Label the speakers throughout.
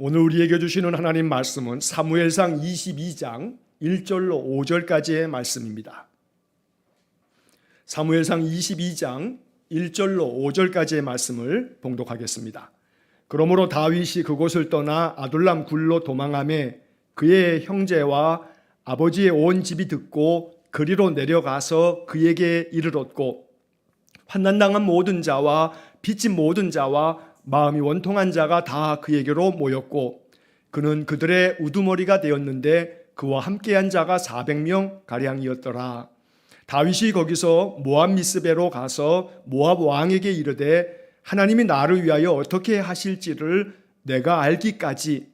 Speaker 1: 오늘 우리에게 주시는 하나님 말씀은 사무엘상 22장 1절로 5절까지의 말씀입니다. 사무엘상 22장 1절로 5절까지의 말씀을 봉독하겠습니다. 그러므로 다윗이 그곳을 떠나 아둘람 굴로 도망하매 그의 형제와 아버지의 온 집이 듣고 그리로 내려가서 그에게 이르렀고 환난당한 모든 자와 빚진 모든 자와 마음이 원통한 자가 다 그에게로 모였고 그는 그들의 우두머리가 되었는데 그와 함께한 자가 400명 가량이었더라. 다윗이 거기서 모압 미스베로 가서 모압 왕에게 이르되 하나님이 나를 위하여 어떻게 하실지를 내가 알기까지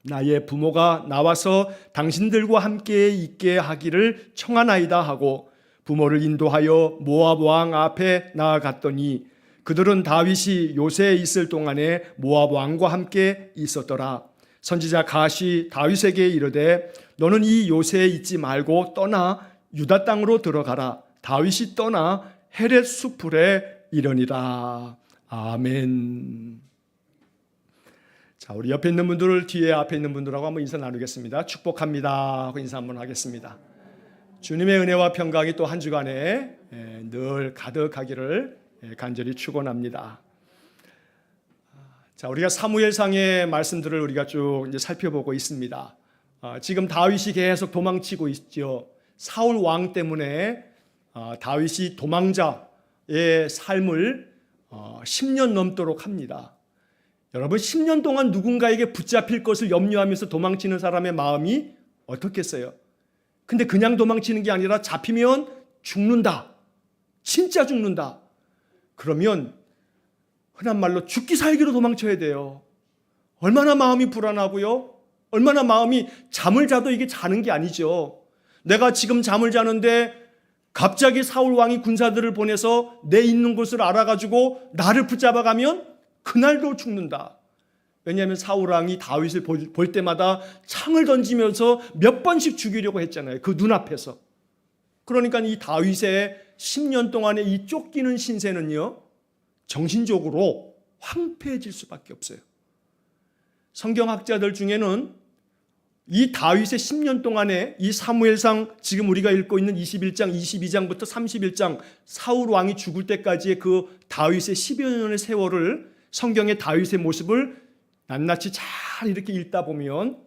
Speaker 1: 나의 부모가 나와서 당신들과 함께 있게 하기를 청하나이다 하고 부모를 인도하여 모압 왕 앞에 나아갔더니 그들은 다윗이 요새에 있을 동안에 모압 왕과 함께 있었더라. 선지자 갓이 다윗에게 이르되 너는 이 요새에 있지 말고 떠나 유다 땅으로 들어가라. 다윗이 떠나 헤렛 수풀에 이르니라. 아멘. 자, 우리 옆에 있는 분들, 뒤에 앞에 있는 분들하고 한번 인사 나누겠습니다. 축복합니다 하고 인사 한번 하겠습니다. 주님의 은혜와 평강이 또 한 주간에 늘 가득하기를 간절히 축원합니다. 자, 우리가 사무엘상의 말씀들을 우리가 쭉 이제 살펴보고 있습니다. 지금 다윗이 계속 도망치고 있죠. 사울 왕 때문에 다윗이 도망자의 삶을 10년 넘도록 합니다. 여러분, 10년 동안 누군가에게 붙잡힐 것을 염려하면서 도망치는 사람의 마음이 어떻겠어요? 근데 그냥 도망치는 게 아니라 잡히면 죽는다. 진짜 죽는다. 그러면 흔한 말로 죽기 살기로 도망쳐야 돼요. 얼마나 마음이 불안하고요. 얼마나 마음이 잠을 자도 이게 자는 게 아니죠. 내가 지금 잠을 자는데 갑자기 사울 왕이 군사들을 보내서 내 있는 곳을 알아가지고 나를 붙잡아가면 그날도 죽는다. 왜냐하면 사울 왕이 다윗을 볼 때마다 창을 던지면서 몇 번씩 죽이려고 했잖아요. 그 눈앞에서. 그러니까 이 다윗의 10년 동안의 이 쫓기는 신세는요, 정신적으로 황폐해질 수밖에 없어요. 성경학자들 중에는 이 다윗의 10년 동안에 이 사무엘상 지금 우리가 읽고 있는 21장, 22장부터 31장 사울 왕이 죽을 때까지의 그 다윗의 10여 년의 세월을 성경의 다윗의 모습을 낱낱이 잘 이렇게 읽다 보면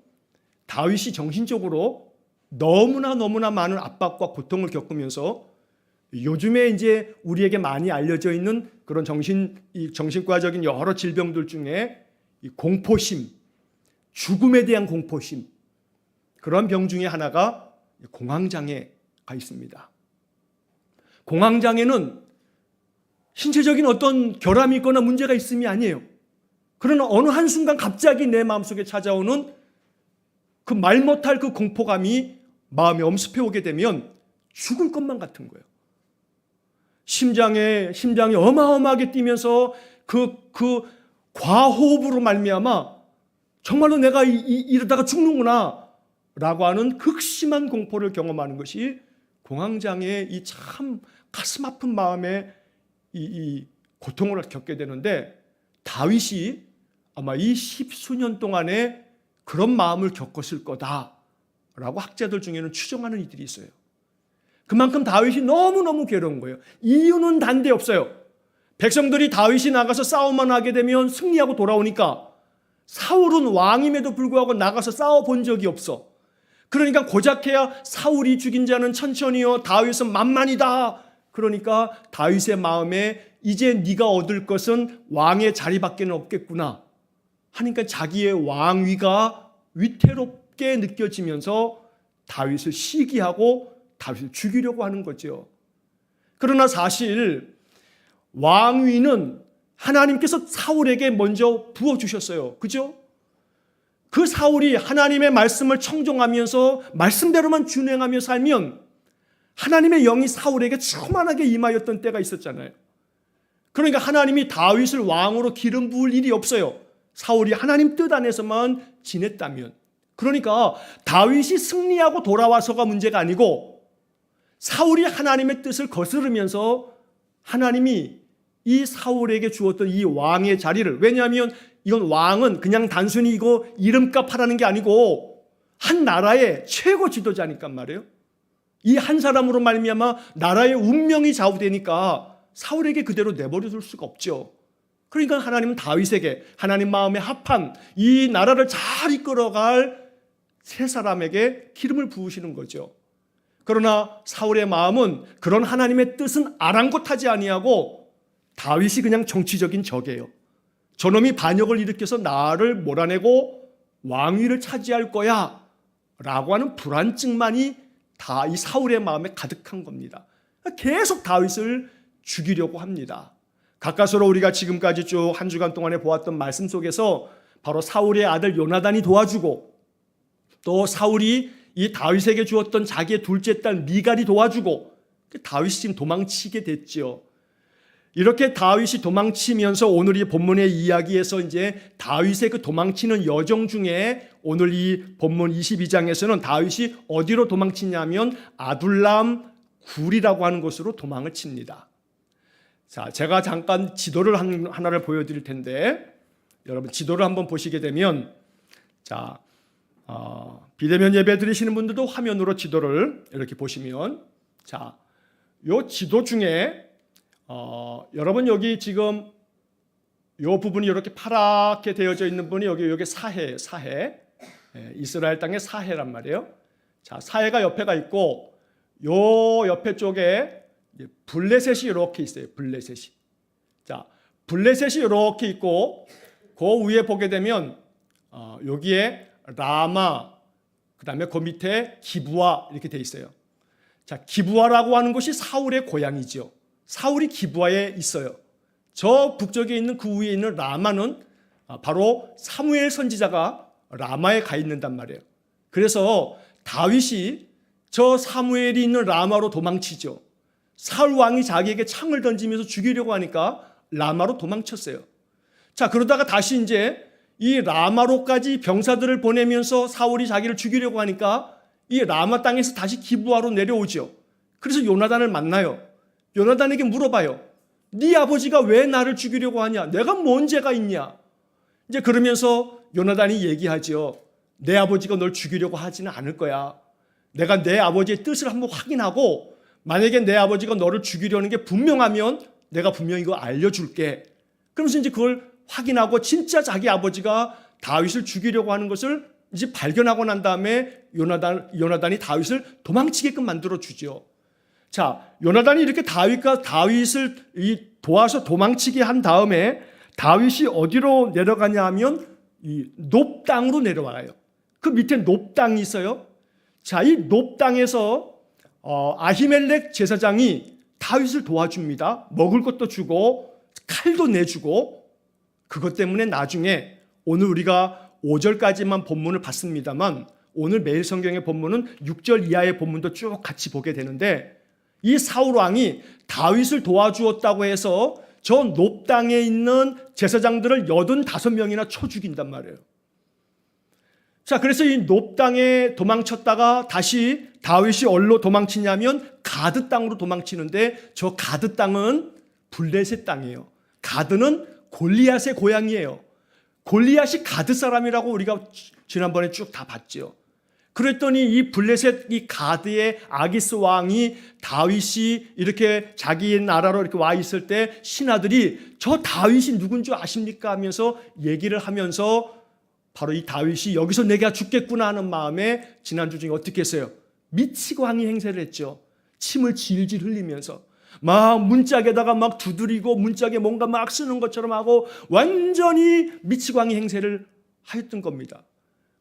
Speaker 1: 다윗이 정신적으로 너무나 많은 압박과 고통을 겪으면서 요즘에 이제 우리에게 많이 알려져 있는 그런 정신과적인 여러 질병들 중에 이 공포심, 죽음에 대한 공포심, 그런 병 중에 하나가 공황장애가 있습니다. 공황장애는 신체적인 어떤 결함이 있거나 문제가 있음이 아니에요. 그러나 어느 한순간 갑자기 내 마음속에 찾아오는 그 말 못할 그 공포감이 마음에 엄습해 오게 되면 죽을 것만 같은 거예요. 심장이 어마어마하게 뛰면서 그 과호흡으로 말미암아 정말로 내가 이러다가 죽는구나 라고 하는 극심한 공포를 경험하는 것이 공황장애의 이 참 가슴 아픈 마음에 이 고통을 겪게 되는데, 다윗이 아마 이 10수년 동안에 그런 마음을 겪었을 거다라고 학자들 중에는 추정하는 이들이 있어요. 그만큼 다윗이 너무너무 괴로운 거예요. 이유는 단데 없어요. 백성들이 다윗이 나가서 싸움만 하게 되면 승리하고 돌아오니까 사울은 왕임에도 불구하고 나가서 싸워본 적이 없어. 그러니까 고작해야 사울이 죽인 자는 천천히요, 다윗은 만만이다. 그러니까 다윗의 마음에 이제 네가 얻을 것은 왕의 자리밖에 없겠구나 하니까 자기의 왕위가 위태롭게 느껴지면서 다윗을 시기하고 다윗을 죽이려고 하는 거죠. 그러나 사실 왕위는 하나님께서 사울에게 먼저 부어주셨어요. 그죠? 그 사울이 하나님의 말씀을 청종하면서 말씀대로만 준행하며 살면 하나님의 영이 사울에게 충만하게 임하였던 때가 있었잖아요. 그러니까 하나님이 다윗을 왕으로 기름 부을 일이 없어요. 사울이 하나님 뜻 안에서만 지냈다면. 그러니까 다윗이 승리하고 돌아와서가 문제가 아니고 사울이 하나님의 뜻을 거스르면서 하나님이 이 사울에게 주었던 이 왕의 자리를, 왜냐하면 이건 왕은 그냥 단순히 이거 이름값 하라는 게 아니고 한 나라의 최고 지도자니까 말이에요. 이 한 사람으로 말미암아 나라의 운명이 좌우되니까 사울에게 그대로 내버려 둘 수가 없죠. 그러니까 하나님은 다윗에게 하나님 마음에 합한 이 나라를 잘 이끌어갈 세 사람에게 기름을 부으시는 거죠. 그러나 사울의 마음은 그런 하나님의 뜻은 아랑곳하지 아니하고 다윗이 그냥 정치적인 적이에요. 저놈이 반역을 일으켜서 나를 몰아내고 왕위를 차지할 거야 라고 하는 불안증만이 다 이 사울의 마음에 가득한 겁니다. 계속 다윗을 죽이려고 합니다. 가까스로 우리가 지금까지 쭉 한 주간 동안에 보았던 말씀 속에서 바로 사울의 아들 요나단이 도와주고 또 사울이 이 다윗에게 주었던 자기의 둘째 딸 미갈이 도와주고 다윗이 지금 도망치게 됐죠. 이렇게 다윗이 도망치면서 오늘 이 본문의 이야기에서 이제 다윗의 그 도망치는 여정 중에 오늘 이 본문 22장에서는 다윗이 어디로 도망치냐면 아둘람 굴이라고 하는 곳으로 도망을 칩니다. 자, 제가 잠깐 지도를 하나를 보여드릴 텐데 여러분 지도를 한번 보시게 되면 자, 비대면 예배 드리시는 분들도 화면으로 지도를 이렇게 보시면 자, 요 지도 중에 여러분 여기 지금 요 부분이 이렇게 파랗게 되어져 있는 분이 여기 사해예요. 사해. 이스라엘 땅의 사해란 말이에요. 자, 사해가 옆에가 있고 요 옆에 쪽에 블레셋이 이렇게 있어요. 블레셋이. 자, 블레셋이 이렇게 있고 그 위에 보게 되면 여기에 라마 그다음에 그 밑에 기브아 이렇게 돼 있어요. 자, 기브아라고 하는 곳이 사울의 고향이죠. 사울이 기브아에 있어요. 저 북쪽에 있는 그 위에 있는 라마는 바로 사무엘 선지자가 라마에 가 있는단 말이에요. 그래서 다윗이 저 사무엘이 있는 라마로 도망치죠. 사울 왕이 자기에게 창을 던지면서 죽이려고 하니까 라마로 도망쳤어요. 자, 그러다가 다시 이제 이 라마로까지 병사들을 보내면서 사울이 자기를 죽이려고 하니까 이 라마 땅에서 다시 기브아로 내려오죠. 그래서 요나단을 만나요. 요나단에게 물어봐요. 네 아버지가 왜 나를 죽이려고 하냐? 내가 뭔 죄가 있냐? 이제 그러면서 요나단이 얘기하죠. 내 아버지가 널 죽이려고 하지는 않을 거야. 내가 내 아버지의 뜻을 한번 확인하고 만약에 내 아버지가 너를 죽이려는 게 분명하면 내가 분명히 이거 알려줄게. 그러면서 이제 그걸 확인하고 진짜 자기 아버지가 다윗을 죽이려고 하는 것을 이제 발견하고 난 다음에 요나단이 다윗을 도망치게끔 만들어주죠. 자, 요나단이 이렇게 다윗을 도와서 도망치게 한 다음에 다윗이 어디로 내려가냐 하면 이 놉 땅으로 내려와요. 그 밑에 놉 땅이 있어요. 자, 이 놉 땅에서 아히멜렉 제사장이 다윗을 도와줍니다. 먹을 것도 주고 칼도 내주고 그것 때문에 나중에 오늘 우리가 5절까지만 본문을 봤습니다만 오늘 매일 성경의 본문은 6절 이하의 본문도 쭉 같이 보게 되는데 이 사울 왕이 다윗을 도와주었다고 해서 저 놉 땅에 있는 제사장들을 85명이나 쳐 죽인단 말이에요. 자, 그래서 이 놉 땅에 도망쳤다가 다시 다윗이 어디로 도망치냐면 가드 땅으로 도망치는데 저 가드 땅은 블레셋 땅이에요. 가드는 골리앗의 고향이에요. 골리앗이 가드 사람이라고 우리가 지난번에 쭉 다 봤죠. 그랬더니 이 블레셋 이 가드의 아기스 왕이 다윗이 이렇게 자기 나라로 이렇게 와 있을 때 신하들이 저 다윗이 누군 줄 아십니까 하면서 얘기를 하면서 바로 이 다윗이 여기서 내가 죽겠구나 하는 마음에 지난주 중에 어떻게 했어요? 미치고 항의 행세를 했죠. 침을 질질 흘리면서 막 문짝에다가 막 두드리고 문짝에 뭔가 막 쓰는 것처럼 하고 완전히 미치고 항의 행세를 하였던 겁니다.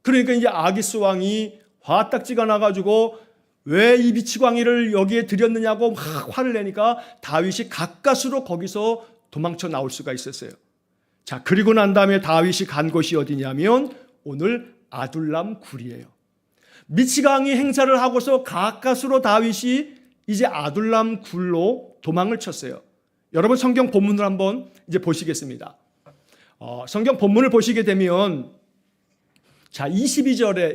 Speaker 1: 그러니까 이제 아기스 왕이 화딱지가 나가지고 왜 이 미치광이를 여기에 들였느냐고 막 화를 내니까 다윗이 가까스로 거기서 도망쳐 나올 수가 있었어요. 자, 그리고 난 다음에 다윗이 간 곳이 어디냐면 오늘 아둘람 굴이에요. 미치광이 행사를 하고서 가까스로 다윗이 이제 아둘람 굴로 도망을 쳤어요. 여러분 성경 본문을 한번 이제 보시겠습니다. 성경 본문을 보시게 되면 자, 22장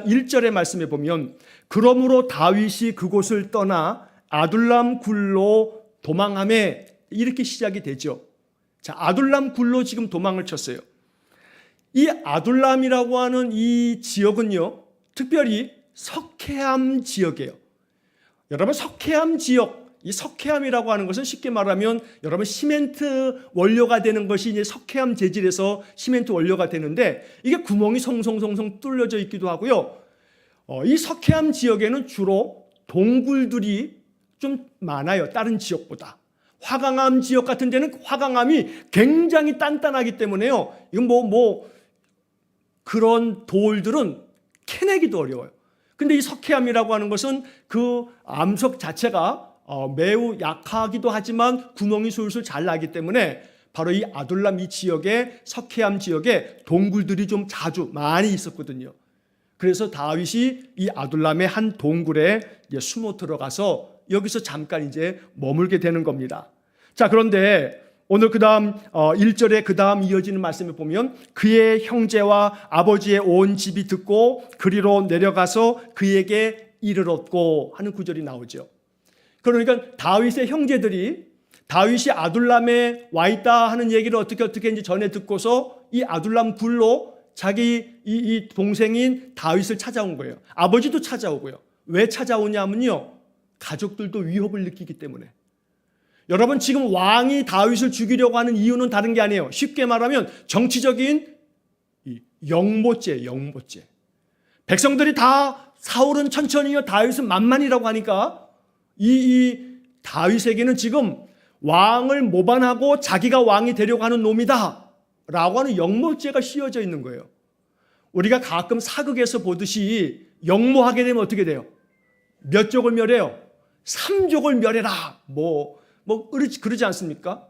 Speaker 1: 1절의 말씀에 보면 그러므로 다윗이 그곳을 떠나 아둘람 굴로 도망하매 이렇게 시작이 되죠. 자, 아둘람 굴로 지금 도망을 쳤어요. 이 아둘람이라고 하는 이 지역은요, 특별히 석회암 지역이에요. 여러분, 석회암 지역, 이 석회암이라고 하는 것은 쉽게 말하면 여러분 시멘트 원료가 되는 것이 이제 석회암 재질에서 시멘트 원료가 되는데 이게 구멍이 송송송송 뚫려져 있기도 하고요. 이 석회암 지역에는 주로 동굴들이 좀 많아요. 다른 지역보다. 화강암 지역 같은 데는 화강암이 굉장히 단단하기 때문에요. 이건 그런 돌들은 캐내기도 어려워요. 근데 이 석회암이라고 하는 것은 그 암석 자체가 매우 약하기도 하지만 구멍이 술술 잘 나기 때문에 바로 이 아둘람 이 지역에 석회암 지역에 동굴들이 좀 자주 많이 있었거든요. 그래서 다윗이 이 아둘람의 한 동굴에 이제 숨어 들어가서 여기서 잠깐 이제 머물게 되는 겁니다. 자, 그런데 오늘 그 다음 1절에 그 다음 이어지는 말씀을 보면 그의 형제와 아버지의 온 집이 듣고 그리로 내려가서 그에게 이르렀고 하는 구절이 나오죠. 그러니까 다윗의 형제들이 다윗이 아둘람에 와 있다 하는 얘기를 어떻게 이제 전에 듣고서 이 아둘람 굴로 자기 이 동생인 다윗을 찾아온 거예요. 아버지도 찾아오고요. 왜 찾아오냐면요, 가족들도 위협을 느끼기 때문에. 여러분, 지금 왕이 다윗을 죽이려고 하는 이유는 다른 게 아니에요. 쉽게 말하면 정치적인 영모죄. 백성들이 다 사울은 천천히요, 다윗은 만만이라고 하니까 이 다윗에게는 지금 왕을 모반하고 자기가 왕이 되려고 하는 놈이다 라고 하는 영모죄가 씌워져 있는 거예요. 우리가 가끔 사극에서 보듯이 영모하게 되면 어떻게 돼요? 몇 족을 멸해요? 3족을 멸해라. 그러지 않습니까?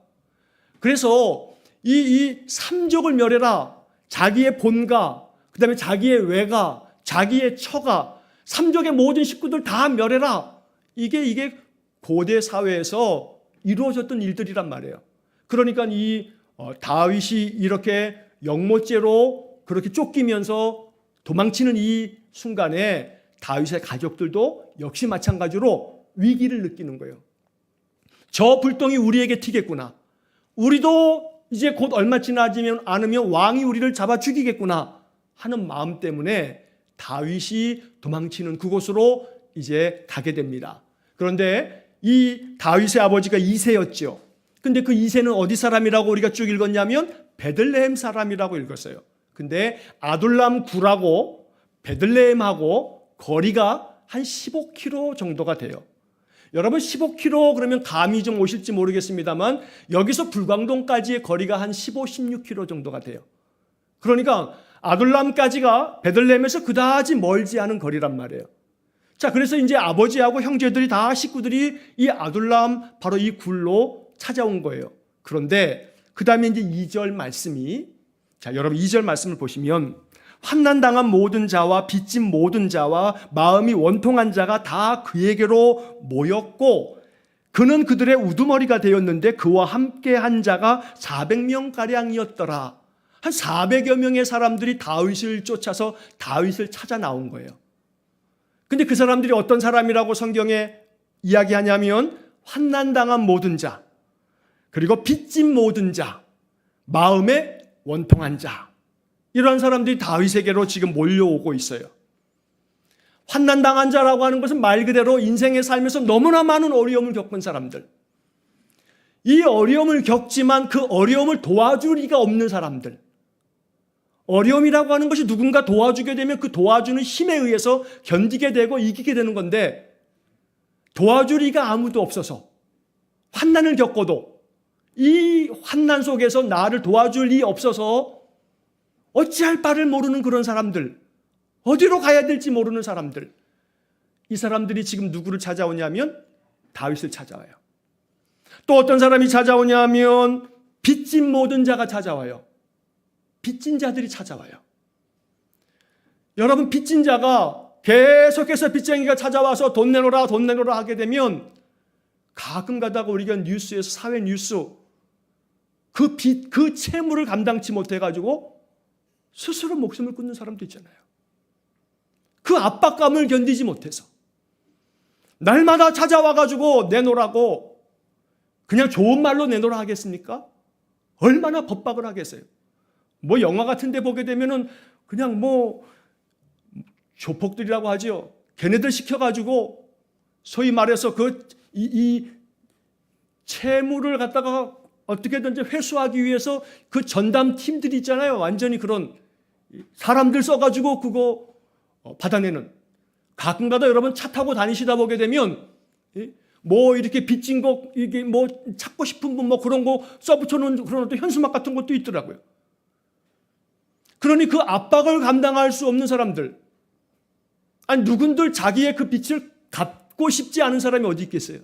Speaker 1: 그래서 이 3족을 멸해라. 자기의 본가, 그 다음에 자기의 외가, 자기의 처가, 3족의 모든 식구들 다 멸해라. 이게 고대 사회에서 이루어졌던 일들이란 말이에요. 그러니까 이 다윗이 이렇게 영모죄로 그렇게 쫓기면서 도망치는 이 순간에 다윗의 가족들도 역시 마찬가지로 위기를 느끼는 거예요. 저 불똥이 우리에게 튀겠구나. 우리도 이제 곧 얼마 지나지 않으면 왕이 우리를 잡아 죽이겠구나 하는 마음 때문에 다윗이 도망치는 그곳으로 이제 가게 됩니다. 그런데 이 다윗의 아버지가 이새였죠. 근데 그 이새는 어디 사람이라고 우리가 쭉 읽었냐면 베들레헴 사람이라고 읽었어요. 근데 아둘람 굴하고 베들레헴하고 거리가 한 15km 정도가 돼요. 여러분, 15km 그러면 감이 좀 오실지 모르겠습니다만 여기서 불광동까지의 거리가 한 15, 16km 정도가 돼요. 그러니까 아둘람까지가 베들레헴에서 그다지 멀지 않은 거리란 말이에요. 자, 그래서 이제 아버지하고 형제들이 다 식구들이 이 아둘람 바로 이 굴로 찾아온 거예요. 그런데 그 다음에 이제 2절 말씀이, 자, 여러분 2절 말씀을 보시면 환난당한 모든 자와 빚진 모든 자와 마음이 원통한 자가 다 그에게로 모였고 그는 그들의 우두머리가 되었는데 그와 함께 한 자가 400명가량이었더라. 한 400여 명의 사람들이 다윗을 쫓아서 다윗을 찾아 나온 거예요. 근데 그 사람들이 어떤 사람이라고 성경에 이야기하냐면 환난당한 모든 자, 그리고 빚진 모든 자, 마음에 원통한 자, 이런 사람들이 다윗에게로 지금 몰려오고 있어요. 환난당한 자라고 하는 것은 말 그대로 인생에 살면서 너무나 많은 어려움을 겪은 사람들, 이 어려움을 겪지만 그 어려움을 도와줄 리가 없는 사람들. 어려움이라고 하는 것이 누군가 도와주게 되면 그 도와주는 힘에 의해서 견디게 되고 이기게 되는 건데 도와줄 리가 아무도 없어서 환난을 겪어도 이 환난 속에서 나를 도와줄 리 없어서 어찌할 바를 모르는 그런 사람들, 어디로 가야 될지 모르는 사람들, 이 사람들이 지금 누구를 찾아오냐면 다윗을 찾아와요. 또 어떤 사람이 찾아오냐면 빚진 모든 자가 찾아와요. 빚진 자들이 찾아와요. 여러분, 빚진 자가 계속해서 빚쟁이가 찾아와서 돈 내놓으라 하게 되면 가끔 가다가 우리가 뉴스에서 사회 뉴스 그 빚, 그 채무를 감당치 못해가지고 스스로 목숨을 끊는 사람도 있잖아요. 그 압박감을 견디지 못해서 날마다 찾아와가지고 내놓으라고 그냥 좋은 말로 내놓으라 하겠습니까? 얼마나 법박을 하겠어요. 뭐 영화 같은 데 보게 되면은 그냥 뭐 조폭들이라고 하죠. 걔네들 시켜가지고 소위 말해서 이 채무를 갖다가 어떻게든지 회수하기 위해서 그 전담 팀들이 있잖아요. 완전히 그런 사람들 써가지고 그거 받아내는. 가끔가다 여러분 차 타고 다니시다 보게 되면 뭐 이렇게 빚진 거 이게 뭐 찾고 싶은 분 뭐 그런 거 써붙여놓은 그런 어떤 현수막 같은 것도 있더라고요. 그러니 그 압박을 감당할 수 없는 사람들, 아니 누군들 자기의 그 빚을 갚고 싶지 않은 사람이 어디 있겠어요?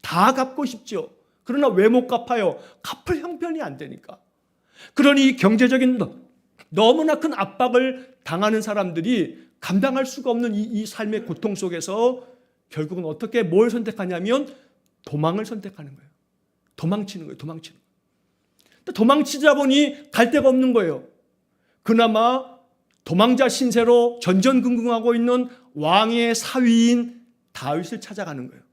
Speaker 1: 다 갚고 싶죠. 그러나 왜 못 갚아요? 갚을 형편이 안 되니까. 그러니 경제적인 너무나 큰 압박을 당하는 사람들이 감당할 수가 없는 이 삶의 고통 속에서 결국은 어떻게 뭘 선택하냐면 도망을 선택하는 거예요. 도망치는 거예요. 도망치는 거예요. 도망치자 보니 갈 데가 없는 거예요. 그나마 도망자 신세로 전전긍긍하고 있는 왕의 사위인 다윗을 찾아가는 거예요.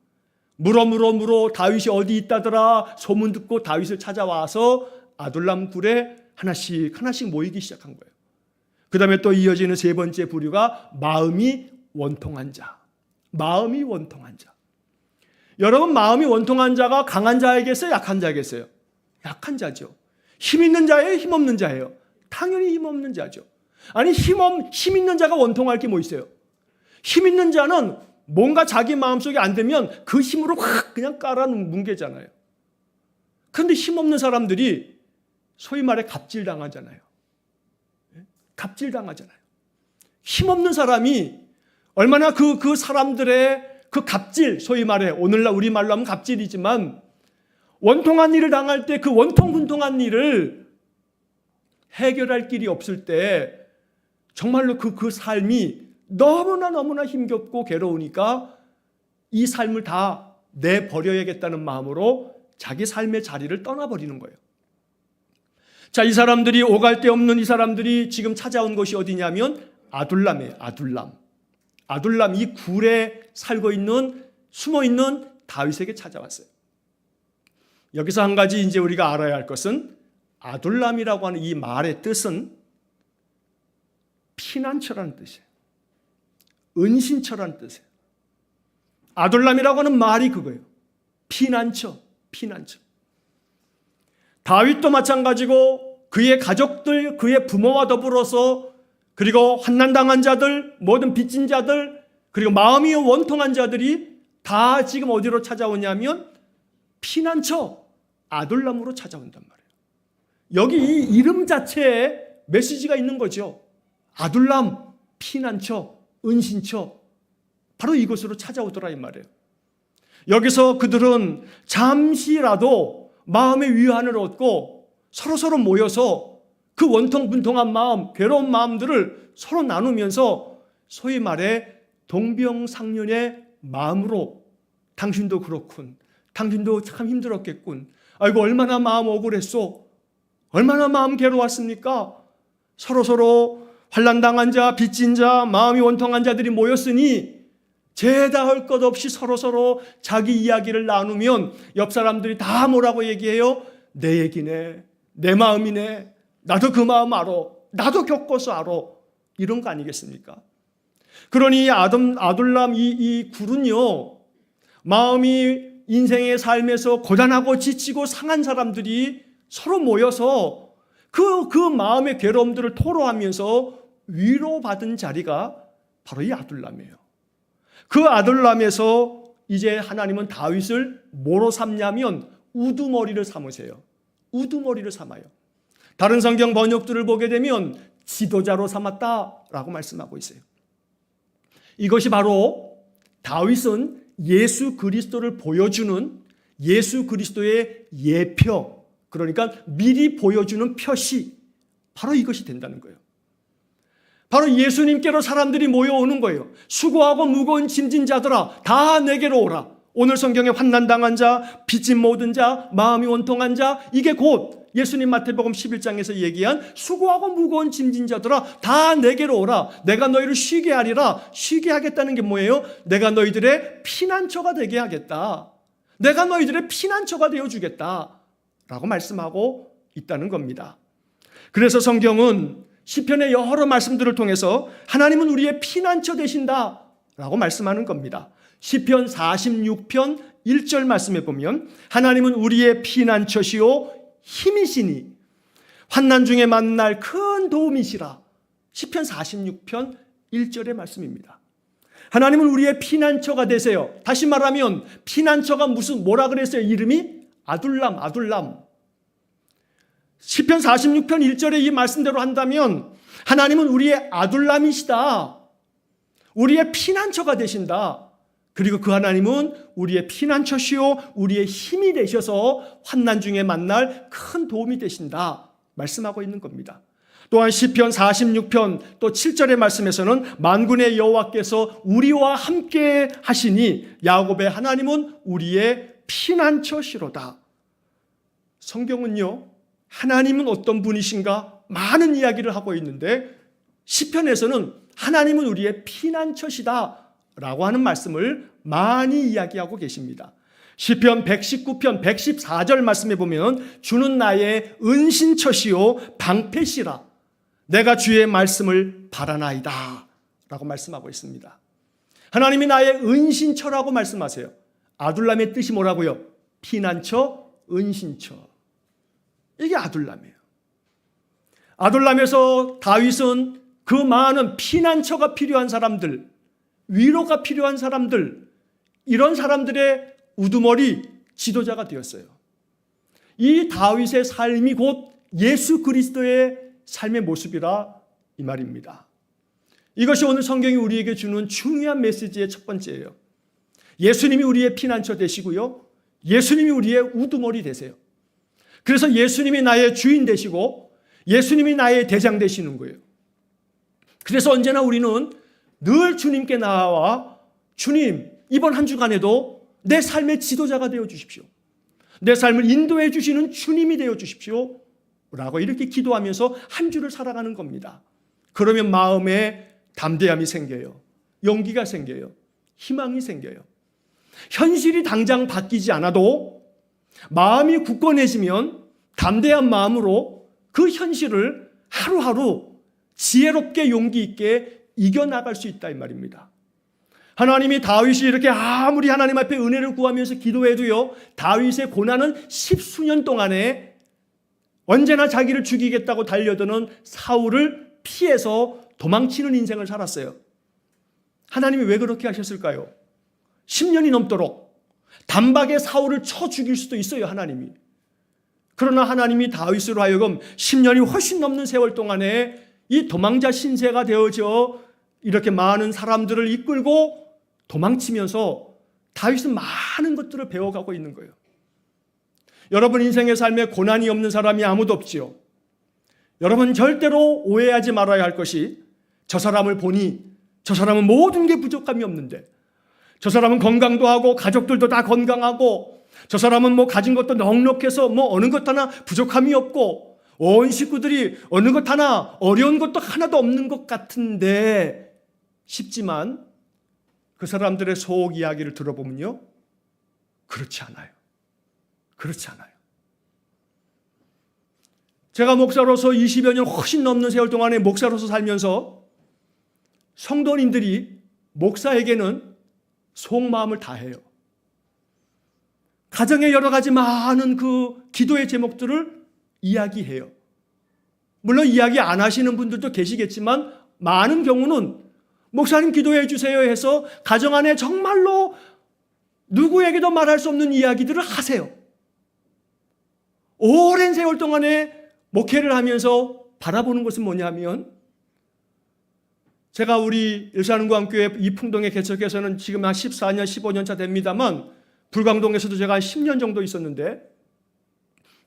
Speaker 1: 물어 다윗이 어디 있다더라 소문 듣고 다윗을 찾아와서 아둘람 굴에 하나씩 모이기 시작한 거예요. 그 다음에 또 이어지는 세 번째 부류가 마음이 원통한 자. 마음이 원통한 자. 여러분, 마음이 원통한 자가 강한 자에게서요, 약한 자에게서요? 약한 자죠. 힘 있는 자예요, 힘 없는 자예요? 당연히 힘 없는 자죠. 아니 힘 있는 자가 원통할 게 뭐 있어요? 힘 있는 자는 뭔가 자기 마음속에 안 되면 그 힘으로 확 그냥 깔아 뭉개잖아요. 그런데 힘 없는 사람들이 소위 말해 갑질당하잖아요. 갑질당하잖아요. 힘 없는 사람이 얼마나 그 사람들의 그 갑질, 소위 말해 오늘날 우리말로 하면 갑질이지만 원통한 일을 당할 때 그 원통분통한 일을 해결할 길이 없을 때 정말로 그 삶이 너무나 힘겹고 괴로우니까 이 삶을 다 내버려야겠다는 마음으로 자기 삶의 자리를 떠나버리는 거예요. 자, 이 사람들이 오갈 데 없는 이 사람들이 지금 찾아온 곳이 어디냐면 아둘람이에요. 아둘람 이 굴에 살고 있는 숨어 있는 다윗에게 찾아왔어요. 여기서 한 가지 이제 우리가 알아야 할 것은 아둘람이라고 하는 이 말의 뜻은 피난처라는 뜻이에요. 은신처라는 뜻이에요. 아둘람이라고 하는 말이 그거예요. 피난처. 다윗도 마찬가지고 그의 가족들, 그의 부모와 더불어서 그리고 환난당한 자들, 모든 빚진 자들, 그리고 마음이 원통한 자들이 다 지금 어디로 찾아오냐면 피난처 아둘람으로 찾아온단 말이에요. 여기 이 이름 자체에 메시지가 있는 거죠. 아둘람, 피난처, 은신처, 바로 이곳으로 찾아오더라 이 말이에요. 여기서 그들은 잠시라도 마음의 위안을 얻고 서로 모여서 그 원통분통한 마음, 괴로운 마음들을 서로 나누면서 소위 말해 동병상련의 마음으로 당신도 그렇군, 당신도 참 힘들었겠군, 아이고 얼마나 마음 억울했소, 얼마나 마음 괴로웠습니까? 서로 환난당한 자, 빚진 자, 마음이 원통한 자들이 모였으니 죄다 할 것 없이 서로 자기 이야기를 나누면 옆 사람들이 다 뭐라고 얘기해요? 내 얘기네, 내 마음이네, 나도 그 마음 알아, 나도 겪어서 알아, 이런 거 아니겠습니까? 그러니 아둘람 이 굴은요, 마음이 인생의 삶에서 고단하고 지치고 상한 사람들이 서로 모여서 그 마음의 괴로움들을 토로하면서 위로받은 자리가 바로 이 아둘람이에요. 그 아둘람에서 이제 하나님은 다윗을 뭐로 삼냐면 우두머리를 삼으세요. 우두머리를 삼아요. 다른 성경 번역들을 보게 되면 지도자로 삼았다라고 말씀하고 있어요. 이것이 바로 다윗은 예수 그리스도를 보여주는 예수 그리스도의 예표, 그러니까 미리 보여주는 표시, 바로 이것이 된다는 거예요. 바로 예수님께로 사람들이 모여오는 거예요. 수고하고 무거운 짐진 자들아 다 내게로 오라. 오늘 성경에 환난당한 자, 빚진 모든 자, 마음이 원통한 자, 이게 곧 예수님 마태복음 11장에서 얘기한 수고하고 무거운 짐진 자들아 다 내게로 오라. 내가 너희를 쉬게 하리라. 쉬게 하겠다는 게 뭐예요? 내가 너희들의 피난처가 되게 하겠다. 내가 너희들의 피난처가 되어주겠다 라고 말씀하고 있다는 겁니다. 그래서 성경은 시편의 여러 말씀들을 통해서 하나님은 우리의 피난처 되신다라고 말씀하는 겁니다. 시편 46편 1절 말씀에 보면 하나님은 우리의 피난처시요 힘이시니 환난 중에 만날 큰 도움이시라. 시편 46편 1절의 말씀입니다. 하나님은 우리의 피난처가 되세요. 다시 말하면 피난처가 뭐라 그랬어요? 이름이 아둘람, 아둘람. 시편 46편 1절의 이 말씀대로 한다면 하나님은 우리의 아둘람이시다. 우리의 피난처가 되신다. 그리고 그 하나님은 우리의 피난처시요 우리의 힘이 되셔서 환난 중에 만날 큰 도움이 되신다 말씀하고 있는 겁니다. 또한 시편 46편 또 7절의 말씀에서는 만군의 여호와께서 우리와 함께 하시니 야곱의 하나님은 우리의 피난처시로다. 성경은요, 하나님은 어떤 분이신가 많은 이야기를 하고 있는데 시편에서는 하나님은 우리의 피난처시다 라고 하는 말씀을 많이 이야기하고 계십니다. 시편 119편 114절 말씀에 보면 주는 나의 은신처시요 방패시라 내가 주의 말씀을 바라나이다 라고 말씀하고 있습니다. 하나님이 나의 은신처라고 말씀하세요. 아둘람의 뜻이 뭐라고요? 피난처, 은신처. 이게 아둘람이에요. 아둘람에서 다윗은 그 많은 피난처가 필요한 사람들, 위로가 필요한 사람들, 이런 사람들의 우두머리 지도자가 되었어요. 이 다윗의 삶이 곧 예수 그리스도의 삶의 모습이라 이 말입니다. 이것이 오늘 성경이 우리에게 주는 중요한 메시지의 첫 번째예요. 예수님이 우리의 피난처 되시고요. 예수님이 우리의 우두머리 되세요. 그래서 예수님이 나의 주인 되시고 예수님이 나의 대장 되시는 거예요. 그래서 언제나 우리는 늘 주님께 나와 주님, 이번 한 주간에도 내 삶의 지도자가 되어 주십시오. 내 삶을 인도해 주시는 주님이 되어 주십시오. 라고 이렇게 기도하면서 한 주를 살아가는 겁니다. 그러면 마음에 담대함이 생겨요. 용기가 생겨요. 희망이 생겨요. 현실이 당장 바뀌지 않아도 마음이 굳건해지면 담대한 마음으로 그 현실을 하루하루 지혜롭게 용기 있게 이겨나갈 수 있다 이 말입니다. 하나님이 다윗이 이렇게 아무리 하나님 앞에 은혜를 구하면서 기도해도요, 다윗의 고난은 10수년 동안에 언제나 자기를 죽이겠다고 달려드는 사울을 피해서 도망치는 인생을 살았어요. 하나님이 왜 그렇게 하셨을까요? 10년이 넘도록 단박에 사울을 쳐 죽일 수도 있어요, 하나님이. 그러나 하나님이 다윗으로 하여금 10년이 훨씬 넘는 세월 동안에 이 도망자 신세가 되어져 이렇게 많은 사람들을 이끌고 도망치면서 다윗은 많은 것들을 배워가고 있는 거예요. 여러분 인생의 삶에 고난이 없는 사람이 아무도 없지요. 여러분 절대로 오해하지 말아야 할 것이 저 사람을 보니 저 사람은 모든 게 부족함이 없는데 저 사람은 건강도 하고 가족들도 다 건강하고 저 사람은 뭐 가진 것도 넉넉해서 뭐 어느 것 하나 부족함이 없고 온 식구들이 어느 것 하나 어려운 것도 하나도 없는 것 같은데 싶지만 그 사람들의 속 이야기를 들어보면요, 그렇지 않아요. 그렇지 않아요. 제가 목사로서 20여 년 훨씬 넘는 세월 동안에 목사로서 살면서 성도님들이 목사에게는 속마음을 다해요. 가정의 여러 가지 많은 그 기도의 제목들을 이야기해요. 물론 이야기 안 하시는 분들도 계시겠지만 많은 경우는 목사님 기도해 주세요 해서 가정 안에 정말로 누구에게도 말할 수 없는 이야기들을 하세요. 오랜 세월 동안에 목회를 하면서 바라보는 것은 뭐냐면, 제가 우리 일산은광교회 이풍동에 개척해서는 지금 한 14년, 15년 차 됩니다만 불광동에서도 제가 한 10년 정도 있었는데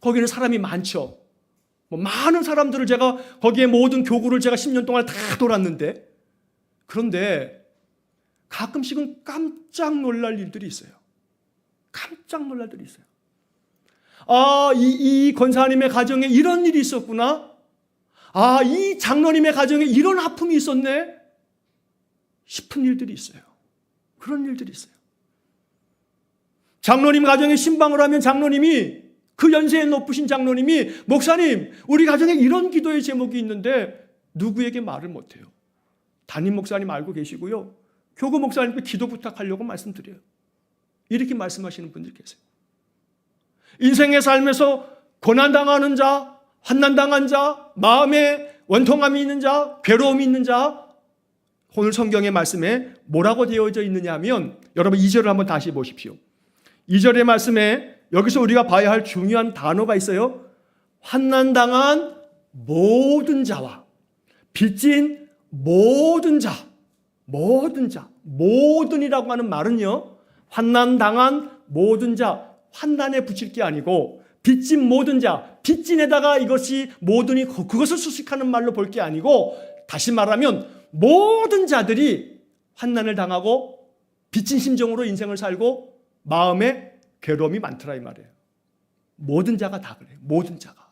Speaker 1: 거기는 사람이 많죠. 많은 사람들을 제가 거기에 모든 교구를 제가 10년 동안 다 돌았는데, 그런데 가끔씩은 깜짝 놀랄 일들이 있어요. 깜짝 놀랄 일이 있어요. 아, 이 권사님의 가정에 이런 일이 있었구나. 아, 이 장로님의 가정에 이런 아픔이 있었네 싶은 일들이 있어요. 그런 일들이 있어요. 장로님 가정에 신방을 하면 장로님이 그 연세에 높으신 장로님이 목사님, 우리 가정에 이런 기도의 제목이 있는데 누구에게 말을 못해요. 담임 목사님 알고 계시고요. 교구 목사님께 기도 부탁하려고 말씀드려요. 이렇게 말씀하시는 분들 계세요. 인생의 삶에서 고난당하는 자, 환난당한 자, 마음에 원통함이 있는 자, 괴로움이 있는 자, 오늘 성경의 말씀에 뭐라고 되어져 있느냐 하면 여러분 2절을 한번 다시 보십시오. 2절의 말씀에 여기서 우리가 봐야 할 중요한 단어가 있어요. 환난당한 모든 자와 빚진 모든 자, 모든이라고 하는 말은요, 환난당한 모든 자, 환난에 붙일 게 아니고 빚진 모든 자, 빚진에다가 이것이 모든이 그것을 수식하는 말로 볼 게 아니고, 다시 말하면 모든 자들이 환난을 당하고 빚진 심정으로 인생을 살고 마음에 괴로움이 많더라 이 말이에요. 모든 자가 다 그래요. 모든 자가.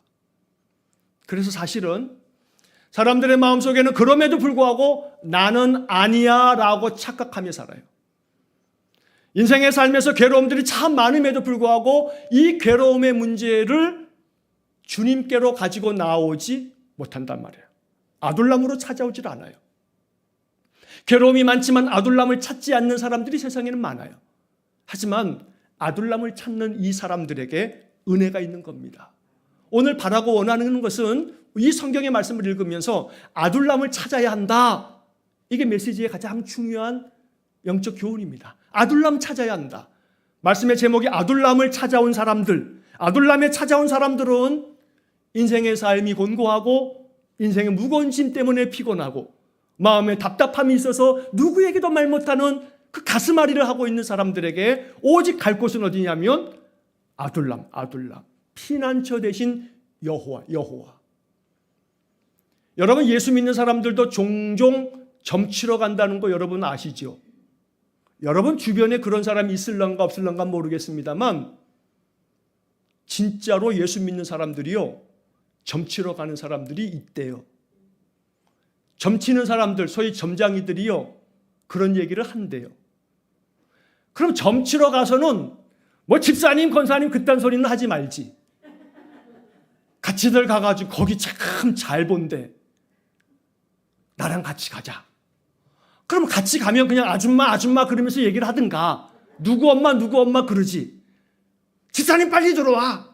Speaker 1: 그래서 사실은 사람들의 마음속에는 그럼에도 불구하고 나는 아니야 라고 착각하며 살아요. 인생의 삶에서 괴로움들이 참 많음에도 불구하고 이 괴로움의 문제를 주님께로 가지고 나오지 못한단 말이에요. 아둘람으로 찾아오질 않아요. 괴로움이 많지만 아둘람을 찾지 않는 사람들이 세상에는 많아요. 하지만 아둘람을 찾는 이 사람들에게 은혜가 있는 겁니다. 오늘 바라고 원하는 것은 이 성경의 말씀을 읽으면서 아둘람을 찾아야 한다. 이게 메시지의 가장 중요한 영적 교훈입니다. 아둘람 찾아야 한다. 말씀의 제목이 아둘람을 찾아온 사람들. 아둘람에 찾아온 사람들은 인생의 삶이 곤고하고 인생의 무거운 짐 때문에 피곤하고 마음에 답답함이 있어서 누구에게도 말 못하는 그 가슴앓이를 하고 있는 사람들에게 오직 갈 곳은 어디냐면 아둘람. 피난처 대신 여호와. 여러분, 예수 믿는 사람들도 종종 점치러 간다는 거 여러분 아시죠? 여러분 주변에 그런 사람이 있을런가 없을런가 모르겠습니다만 진짜로 예수 믿는 사람들이요, 점치러 가는 사람들이 있대요. 점치는 사람들, 소위 점장이들이요, 그런 얘기를 한대요. 그럼 점치러 가서는 뭐 집사님, 권사님 그딴 소리는 하지 말지. 같이들 가가지고 거기 참 잘 본대. 나랑 같이 가자. 그럼 같이 가면 그냥 아줌마 그러면서 얘기를 하든가, 누구 엄마 그러지. 집사님 빨리 들어와.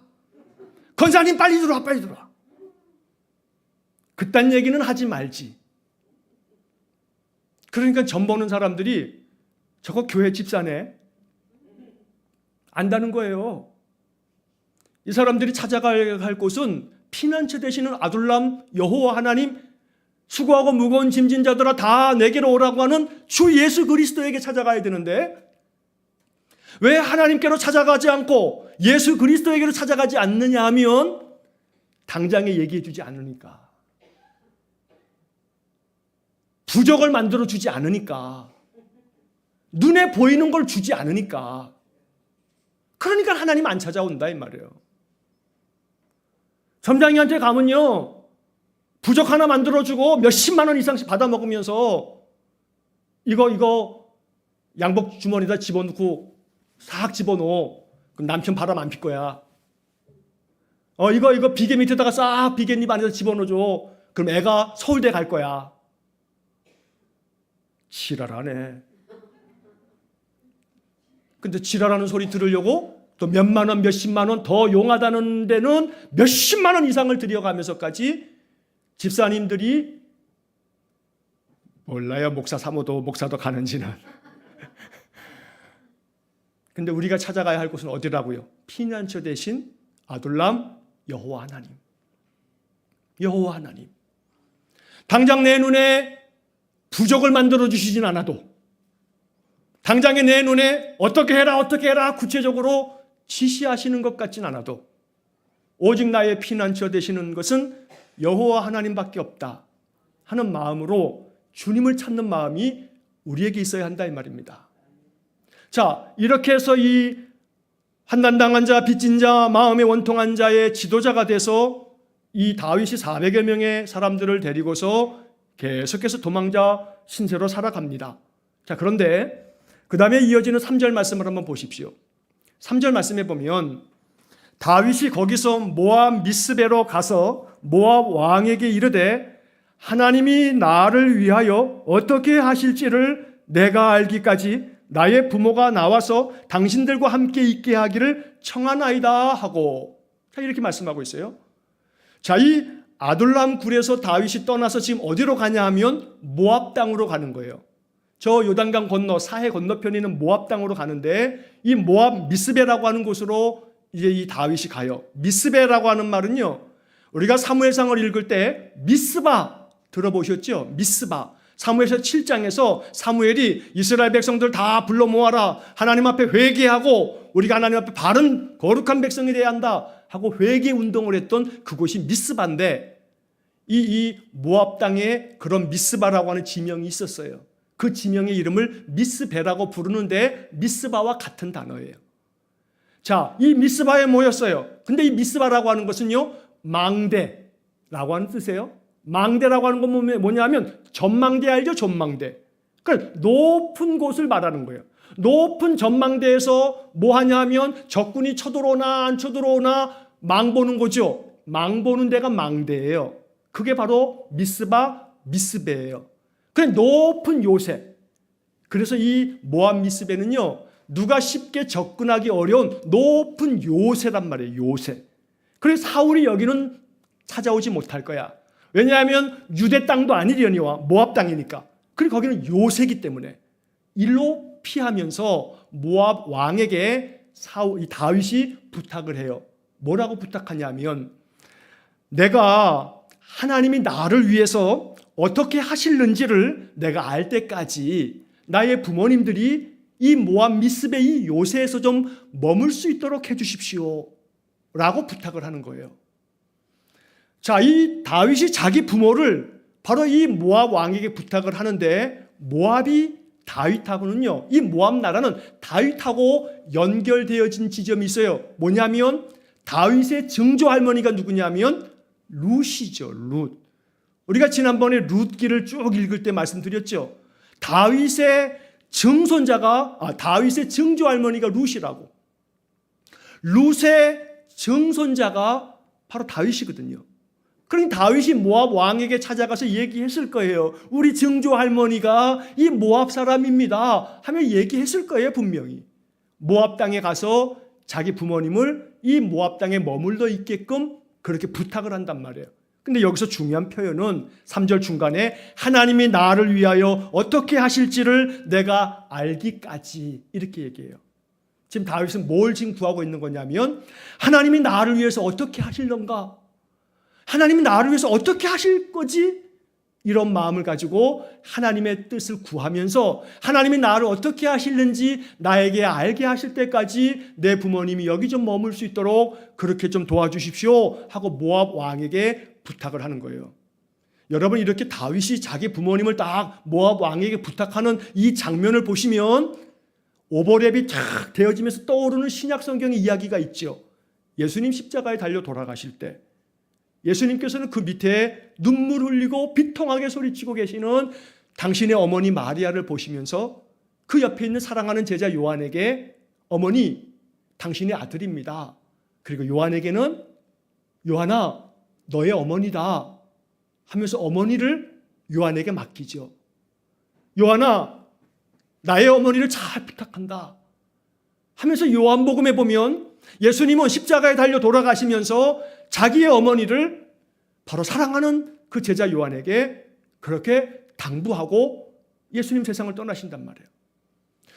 Speaker 1: 권사님 빨리 들어와. 그딴 얘기는 하지 말지. 그러니까 점 보는 사람들이 저거 교회 집사네 안다는 거예요. 이 사람들이 찾아갈 곳은 피난처 되시는 아둘람 여호와 하나님, 수고하고 무거운 짐진 자들아 다 내게로 오라고 하는 주 예수 그리스도에게 찾아가야 되는데 왜 하나님께로 찾아가지 않고 예수 그리스도에게로 찾아가지 않느냐 하면 당장에 얘기해 주지 않으니까, 부적을 만들어 주지 않으니까, 눈에 보이는 걸 주지 않으니까, 그러니까 하나님 안 찾아온다 이 말이에요. 점장이한테 가면요, 부적 하나 만들어주고 몇십만 원 이상씩 받아 먹으면서 이거 양복 주머니에다 집어넣고 싹 집어넣어. 그럼 남편 바람 안 필 거야. 이거 비계 밑에다가 싹 비계잎 안에다 집어넣어줘. 그럼 애가 서울대 갈 거야. 지랄하네. 근데 지랄하는 소리 들으려고 또 몇만 원, 몇십만 원 더 용하다는 데는 몇십만 원 이상을 들여가면서까지 집사님들이 몰라요. 목사 사모도 목사도 가는지는. 근데 우리가 찾아가야 할 곳은 어디라고요? 피난처 대신 아둘람 여호와 하나님. 여호와 하나님. 당장 내 눈에 부적을 만들어 주시진 않아도, 당장에 내 눈에 어떻게 해라 구체적으로 지시하시는 것 같진 않아도 오직 나의 피난처 되시는 것은 여호와 하나님밖에 없다 하는 마음으로 주님을 찾는 마음이 우리에게 있어야 한다 이 말입니다. 자, 이렇게 해서 이 환난당한 자, 빚진 자, 마음에 원통한 자의 지도자가 돼서 이 다윗이 400여 명의 사람들을 데리고서 계속해서 도망자 신세로 살아갑니다. 자, 그런데 그 다음에 이어지는 3절 말씀을 한번 보십시오. 3절 말씀에 보면 다윗이 거기서 모압 미스베로 가서 모압 왕에게 이르되 하나님이 나를 위하여 어떻게 하실지를 내가 알기까지 나의 부모가 나와서 당신들과 함께 있게 하기를 청하나이다 하고, 자, 이렇게 말씀하고 있어요. 자, 이 아둘람 굴에서 다윗이 떠나서 지금 어디로 가냐 하면 모압 땅으로 가는 거예요. 저 요단강 건너 사해 건너편에 있는 모압 땅으로 가는데, 이 모압 미스베라고 하는 곳으로 이제 이 다윗이 가요. 미스베라고 하는 말은요, 우리가 사무엘상을 읽을 때 미스바 들어보셨죠? 미스바. 사무엘서 7장에서 사무엘이 이스라엘 백성들 다 불러 모아라, 하나님 앞에 회개하고 우리가 하나님 앞에 바른 거룩한 백성이 되어야 한다 하고 회개 운동을 했던 그곳이 미스바인데, 이 모압 땅에 그런 미스바라고 하는 지명이 있었어요. 그 지명의 이름을 미스베라고 부르는데 미스바와 같은 단어예요. 자, 이 미스바에 모였어요. 근데 이 미스바라고 하는 것은요, 망대라고 하는 뜻이에요. 망대라고 하는 건 뭐냐면 전망대 알죠? 전망대. 그러니까 높은 곳을 말하는 거예요. 높은 전망대에서 뭐 하냐면 적군이 쳐들어오나 안 쳐들어오나 망 보는 거죠. 망 보는 데가 망대예요. 그게 바로 미스바, 미스베예요. 그냥 높은 요새. 그래서 이 모압 미스베는요, 누가 쉽게 접근하기 어려운 높은 요새란 말이에요. 요새. 그래서 사울이 여기는 찾아오지 못할 거야. 왜냐하면 유대 땅도 아니려니와 모압 땅이니까. 그리고 거기는 요새이기 때문에 일로 피하면서 모압 왕에게 이 다윗이 부탁을 해요. 뭐라고 부탁하냐면, 내가 하나님이 나를 위해서 어떻게 하실는지를 내가 알 때까지 나의 부모님들이 이 모압 미스베 이 요새에서 좀 머물 수 있도록 해 주십시오 라고 부탁을 하는 거예요. 자, 이 다윗이 자기 부모를 바로 이 모압 왕에게 부탁을 하는데, 모압이 다윗하고는요, 이 모압 나라는 다윗하고 연결되어진 지점이 있어요. 뭐냐면 다윗의 증조 할머니가 누구냐면 룻이죠. 룻. 우리가 지난번에 룻기를 쭉 읽을 때 말씀드렸죠. 다윗의 다윗의 증조 할머니가 룻이라고. 룻의 증손자가 바로 다윗이거든요. 그러니까 다윗이 모압 왕에게 찾아가서 얘기했을 거예요. 우리 증조 할머니가 이 모압 사람입니다 하며 얘기했을 거예요. 분명히 모압 땅에 가서 자기 부모님을 이 모압 땅에 머물러 있게끔 그렇게 부탁을 한단 말이에요. 근데 여기서 중요한 표현은 3절 중간에 하나님이 나를 위하여 어떻게 하실지를 내가 알기까지, 이렇게 얘기해요. 지금 다윗은 뭘 지금 구하고 있는 거냐면, 하나님이 나를 위해서 어떻게 하실런가? 하나님이 나를 위해서 어떻게 하실 거지? 이런 마음을 가지고 하나님의 뜻을 구하면서 하나님이 나를 어떻게 하실는지 나에게 알게 하실 때까지 내 부모님이 여기 좀 머물 수 있도록 그렇게 좀 도와주십시오 하고 모압 왕에게 부탁을 하는 거예요. 여러분, 이렇게 다윗이 자기 부모님을 딱 모압 왕에게 부탁하는 이 장면을 보시면 오버랩이 쫙 되어지면서 떠오르는 신약 성경의 이야기가 있죠. 예수님 십자가에 달려 돌아가실 때 예수님께서는 그 밑에 눈물 흘리고 비통하게 소리치고 계시는 당신의 어머니 마리아를 보시면서 그 옆에 있는 사랑하는 제자 요한에게, 어머니, 당신의 아들입니다. 그리고 요한에게는 요한아, 너의 어머니다 하면서 어머니를 요한에게 맡기죠. 요한아, 나의 어머니를 잘 부탁한다 하면서 요한복음에 보면 예수님은 십자가에 달려 돌아가시면서 자기의 어머니를 바로 사랑하는 그 제자 요한에게 그렇게 당부하고 예수님 세상을 떠나신단 말이에요.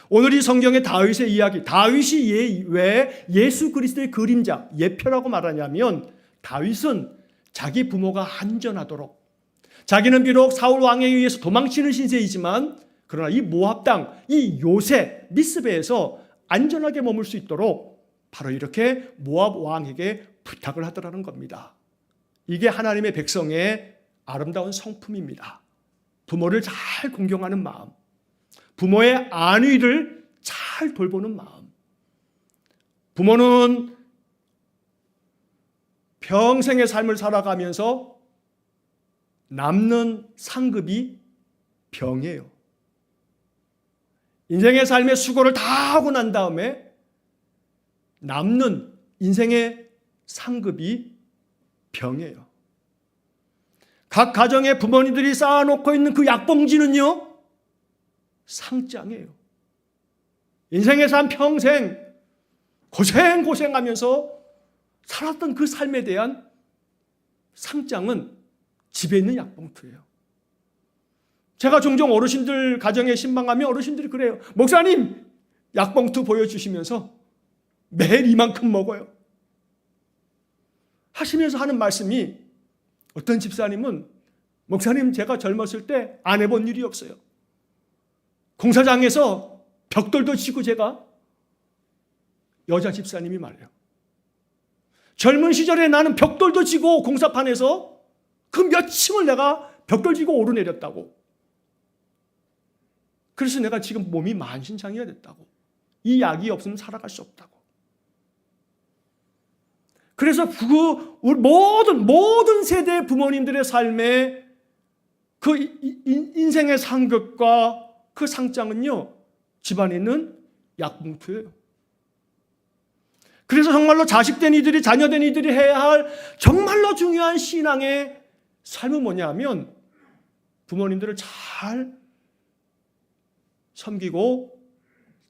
Speaker 1: 오늘 이 성경의 다윗의 이야기, 다윗이 왜 예수 그리스도의 그림자, 예표라고 말하냐면, 다윗은 자기 부모가 안전하도록, 자기는 비록 사울 왕에 의해서 도망치는 신세이지만 그러나 이 모압 땅, 이 요새 미스베에서 안전하게 머물 수 있도록 바로 이렇게 모압 왕에게 부탁을 하더라는 겁니다. 이게 하나님의 백성의 아름다운 성품입니다. 부모를 잘 공경하는 마음, 부모의 안위를 잘 돌보는 마음. 부모는 평생의 삶을 살아가면서 남는 상급이 병이에요. 인생의 삶의 수고를 다 하고 난 다음에 남는 인생의 상급이 병이에요. 각 가정의 부모님들이 쌓아놓고 있는 그 약봉지는요, 상장이에요. 인생의 삶 평생 고생하면서 살았던 그 삶에 대한 상장은 집에 있는 약봉투예요. 제가 종종 어르신들 가정에 신방하면 어르신들이 그래요. 목사님, 약봉투 보여주시면서 매일 이만큼 먹어요. 하시면서 하는 말씀이, 어떤 집사님은 목사님, 제가 젊었을 때 안 해본 일이 없어요. 공사장에서 벽돌도 치고 제가, 여자 집사님이 말해요. 젊은 시절에 나는 벽돌도 치고 공사판에서 그 몇 층을 내가 벽돌 지고 오르내렸다고. 그래서 내가 지금 몸이 만신창이가 됐다고. 이 약이 없으면 살아갈 수 없다고. 그래서 그 모든 세대 부모님들의 삶에 그 인생의 상급과 그 상장은요, 집안에 있는 약봉투예요. 그래서 정말로 자식된 이들이, 자녀된 이들이 해야 할 정말로 중요한 신앙의 삶은 뭐냐면, 부모님들을 잘 섬기고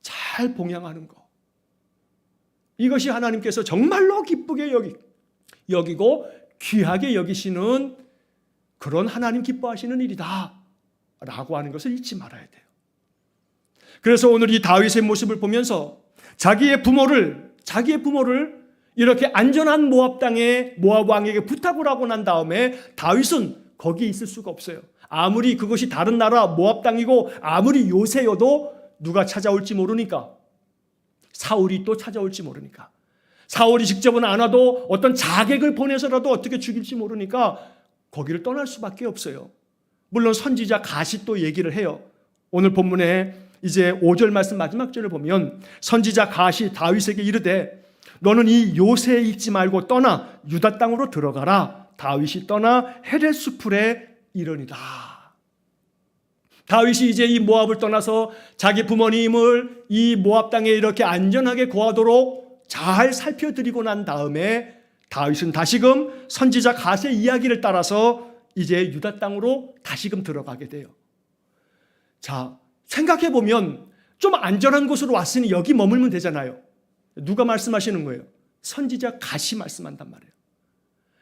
Speaker 1: 잘 봉양하는 것. 이것이 하나님께서 정말로 기쁘게 여기고 귀하게 여기시는 그런 하나님 기뻐하시는 일이다 라고 하는 것을 잊지 말아야 돼요. 그래서 오늘 이 다윗의 모습을 보면서 자기의 부모를 이렇게 안전한 모압 땅에 모압 왕에게 부탁을 하고 난 다음에 다윗은 거기에 있을 수가 없어요. 아무리 그것이 다른 나라 모압 땅이고 아무리 요새여도 누가 찾아올지 모르니까, 사울이 또 찾아올지 모르니까, 사울이 직접은 안 와도 어떤 자객을 보내서라도 어떻게 죽일지 모르니까 거기를 떠날 수밖에 없어요. 물론 선지자 갓이 또 얘기를 해요. 오늘 본문에 이제 5절 말씀 마지막 절을 보면 선지자 갓이 다윗에게 이르되 너는 이 요새에 있지 말고 떠나 유다 땅으로 들어가라. 다윗이 떠나 헤렛 수풀에 이르니라. 다윗이 이제 이 모압을 떠나서 자기 부모님을 이 모압 땅에 이렇게 안전하게 거하도록 잘 살펴드리고 난 다음에 다윗은 다시금 선지자 갓의 이야기를 따라서 이제 유다 땅으로 다시금 들어가게 돼요. 자, 생각해보면 좀 안전한 곳으로 왔으니 여기 머물면 되잖아요. 누가 말씀하시는 거예요? 선지자 갓이 말씀한단 말이에요.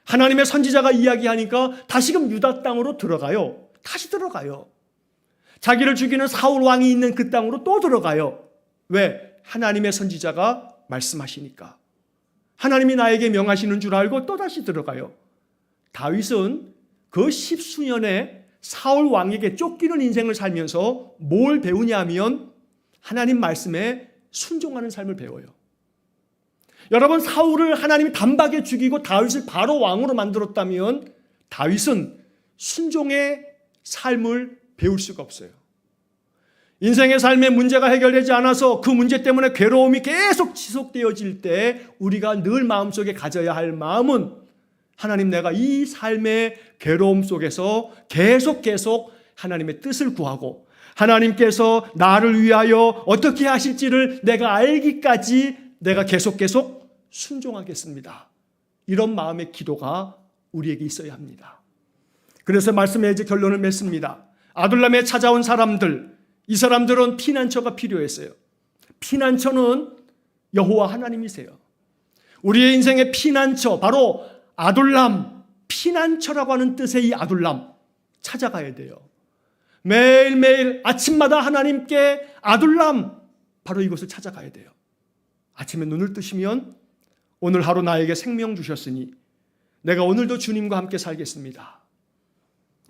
Speaker 1: 하나님의 선지자가 이야기하니까 다시금 유다 땅으로 들어가요. 다시 들어가요. 자기를 죽이는 사울 왕이 있는 그 땅으로 또 들어가요. 왜? 하나님의 선지자가 말씀하시니까. 하나님이 나에게 명하시는 줄 알고 또다시 들어가요. 다윗은 그 십수년의 사울 왕에게 쫓기는 인생을 살면서 뭘 배우냐 하면 하나님 말씀에 순종하는 삶을 배워요. 여러분, 사울을 하나님이 단박에 죽이고 다윗을 바로 왕으로 만들었다면 다윗은 순종의 삶을 배울 수가 없어요. 인생의 삶의 문제가 해결되지 않아서 그 문제 때문에 괴로움이 계속 지속되어질 때 우리가 늘 마음속에 가져야 할 마음은 하나님, 내가 이 삶의 괴로움 속에서 계속 하나님의 뜻을 구하고 하나님께서 나를 위하여 어떻게 하실지를 내가 알기까지 내가 계속 순종하겠습니다. 이런 마음의 기도가 우리에게 있어야 합니다. 그래서 말씀에 이제 결론을 맺습니다. 아둘람에 찾아온 사람들, 이 사람들은 피난처가 필요했어요. 피난처는 여호와 하나님이세요. 우리의 인생의 피난처, 바로 아둘람, 피난처라고 하는 뜻의 이 아둘람 찾아가야 돼요. 매일매일 아침마다 하나님께 아둘람, 바로 이곳을 찾아가야 돼요. 아침에 눈을 뜨시면 오늘 하루 나에게 생명 주셨으니 내가 오늘도 주님과 함께 살겠습니다.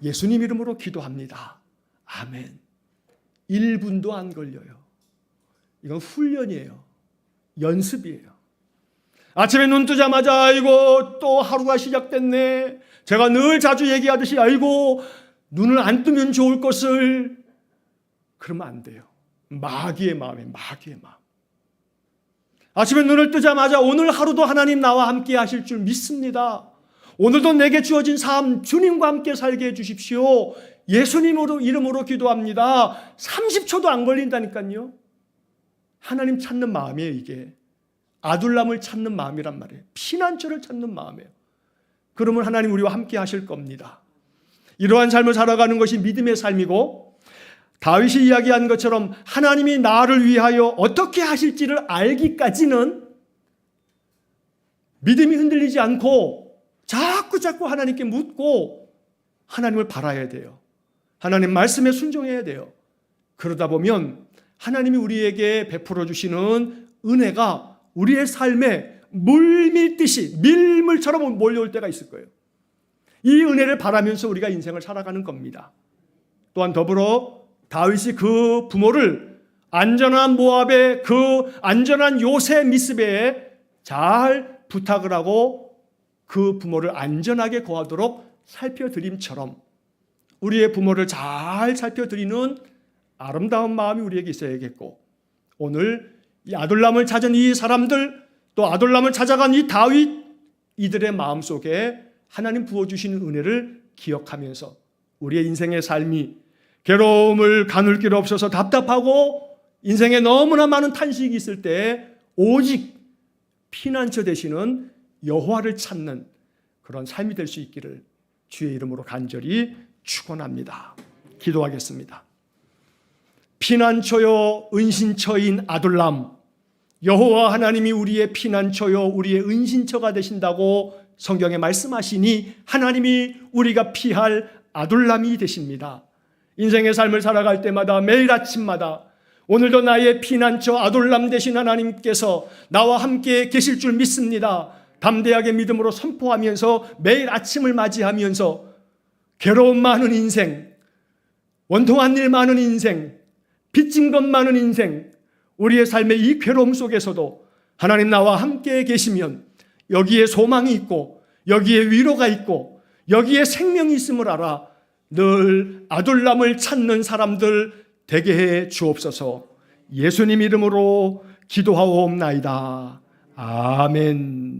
Speaker 1: 예수님 이름으로 기도합니다. 아멘. 1분도 안 걸려요. 이건 훈련이에요. 연습이에요. 아침에 눈 뜨자마자 아이고 또 하루가 시작됐네. 제가 늘 자주 얘기하듯이 아이고 눈을 안 뜨면 좋을 것을, 그러면 안 돼요. 마귀의 마음에 마귀의 마음. 아침에 눈을 뜨자마자 오늘 하루도 하나님 나와 함께 하실 줄 믿습니다. 오늘도 내게 주어진 삶 주님과 함께 살게 해주십시오. 예수님으로 이름으로 기도합니다. 30초도 안 걸린다니까요. 하나님 찾는 마음이에요, 이게. 아둘람을 찾는 마음이란 말이에요. 피난처를 찾는 마음이에요. 그러면 하나님 우리와 함께 하실 겁니다. 이러한 삶을 살아가는 것이 믿음의 삶이고, 다윗이 이야기한 것처럼 하나님이 나를 위하여 어떻게 하실지를 알기까지는 믿음이 흔들리지 않고 자꾸 하나님께 묻고 하나님을 바라야 돼요. 하나님 말씀에 순종해야 돼요. 그러다 보면 하나님이 우리에게 베풀어 주시는 은혜가 우리의 삶에 물밀듯이 밀물처럼 몰려올 때가 있을 거예요. 이 은혜를 바라면서 우리가 인생을 살아가는 겁니다. 또한 더불어 다윗이 그 부모를 안전한 모압의 그 안전한 요새 미스베에 잘 부탁을 하고 그 부모를 안전하게 거하도록 살펴드림처럼 우리의 부모를 잘 살펴드리는 아름다운 마음이 우리에게 있어야겠고, 오늘 이 아둘람을 찾은 이 사람들, 또 아둘람을 찾아간 이 다윗, 이들의 마음속에 하나님 부어주시는 은혜를 기억하면서 우리의 인생의 삶이 괴로움을 가눌 길 없어서 답답하고 인생에 너무나 많은 탄식이 있을 때 오직 피난처 되시는 여호와를 찾는 그런 삶이 될 수 있기를 주의 이름으로 간절히 축원합니다. 기도하겠습니다. 피난처요 은신처인 아둘람, 여호와 하나님이 우리의 피난처요 우리의 은신처가 되신다고 성경에 말씀하시니 하나님이 우리가 피할 아둘람이 되십니다. 인생의 삶을 살아갈 때마다 매일 아침마다 오늘도 나의 피난처 아둘람 되신 하나님께서 나와 함께 계실 줄 믿습니다. 담대하게 믿음으로 선포하면서 매일 아침을 맞이하면서 괴로움 많은 인생, 원통한 일 많은 인생, 빚진 것 많은 인생, 우리의 삶의 이 괴로움 속에서도 하나님 나와 함께 계시면 여기에 소망이 있고 여기에 위로가 있고 여기에 생명이 있음을 알아 늘 아둘람을 찾는 사람들 되게 해 주옵소서. 예수님 이름으로 기도하옵나이다. 아멘.